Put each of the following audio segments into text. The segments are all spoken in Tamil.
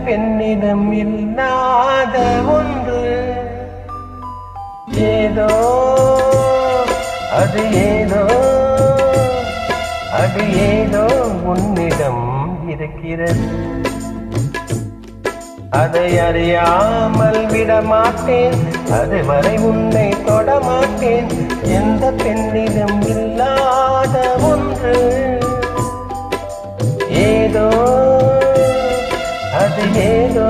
பெண்ணிடம் இல்லாத ஒன்று ஏதோ அது ஏதோ அது ஏதோ உன்னிடம் இருக்கிறது. அதை அறியாமல் விடமாட்டேன், அதுவரை உன்னை தொடமாட்டேன். எந்த பெண்ணிடம் இல்லாத ஒன்று ஏதோ அது ஏதோ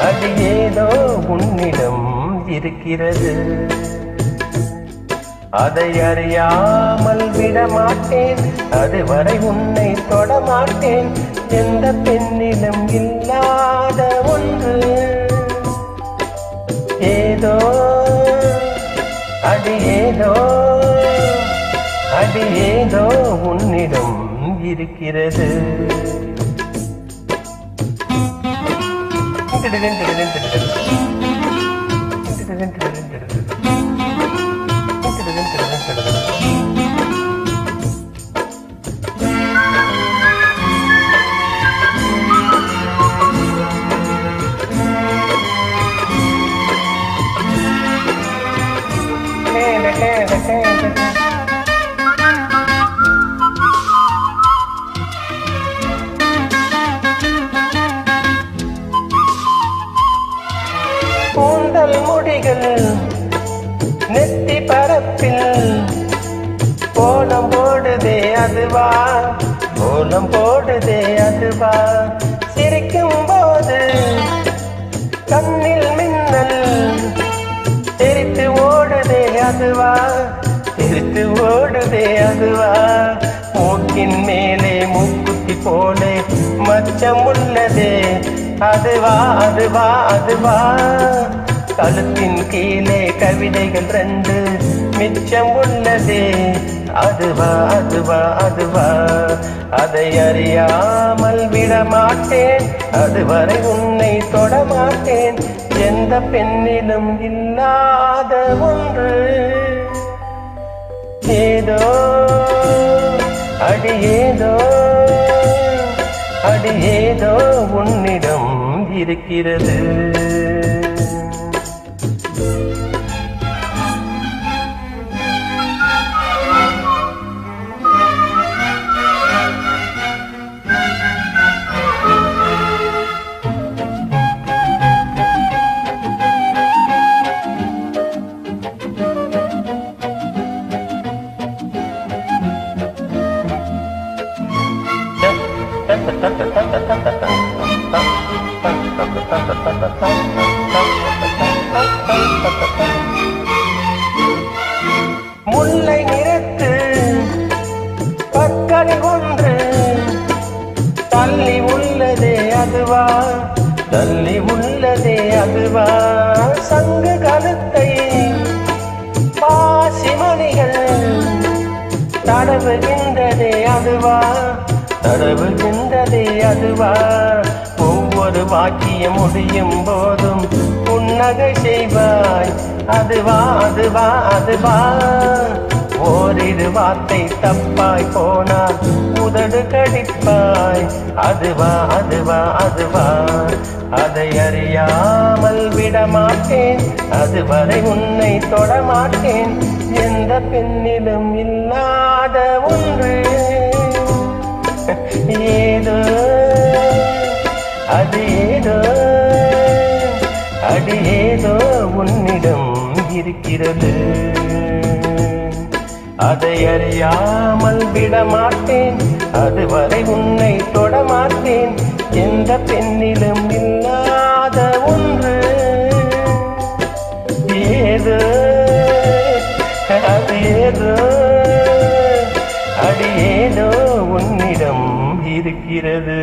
அது ஏதோ உன்னிடம் இருக்கிறது. அதை அறியாமல் விடமாட்டேன், அதுவரை உன்னை தொடமாட்டேன். எந்த பெண்ணிடம் இல்லாத ஒன்று ஏதோ அது ஏதோ அது ஏதோ உன்னிடம் இருக்கிறது. கூந்தல் முடிகள் நெத்தி பரப்பில் கோலம் போடுதே அதுவா, கோலம் போடுதே அதுவா. சிரிக்கும் போது கண்ணில் மின்னல் தெரித்து ஓடுதே அதுவா, தெரித்து ஓடுதே அதுவா. மூக்கின் மேலே மூக்குத்தி போலே மச்சம் உள்ளதே அதுவா, அதுவா, அதுவா. கழுத்தின் கீழே கவிதைகள் 2 மிச்சம் உள்ளதே அதுவா, அதுவா, அதுவா. அதை அறியாமல் விடமாட்டேன், அதுவரை உன்னை தொடமாட்டேன். எந்த பெண்ணிலும் இல்லாத ஒன்று ஏதோ அது ஏதோ அது ஏதோ உன்னிடம் இருக்கிறது. முல்லை நிறத்து பற்களை ஒன்று தள்ளி உள்ளதே அதுவா, தள்ளி உள்ளதே அதுவா. சங்கு கழுத்தை பாசிமணிகள் தடவுகின்றதே அதுவா, தடவுகின்றதே அதுவா. ஒவ்வொரு வாக்கியம் முடியும் போதும் புன்னகை செய்வாய் அதுவா, அதுவா, அதுவா. ஓரிரு வார்த்தை தப்பாய் போனால் உதடு கடிப்பாய் அதுவா, அதுவா, அதுவா. அதை அறியாமல் விடமாட்டேன், அதுவரை உன்னை தொடமாட்டேன். எந்த பெண்ணிலும் இல்லாத ஒன்று ஏதோ அது ஏதோ அது ஏதோ உன்னிடம் இருக்கிறது. அதை அறியாமல் விடமாட்டேன், அதுவரை உன்னை தொடமாட்டேன். எந்த பெண்ணிலும் இல்லாத ஒன்று ஏதோ அது ஏதோ அது ஏதோ உன்னிடம் இருக்கிறது.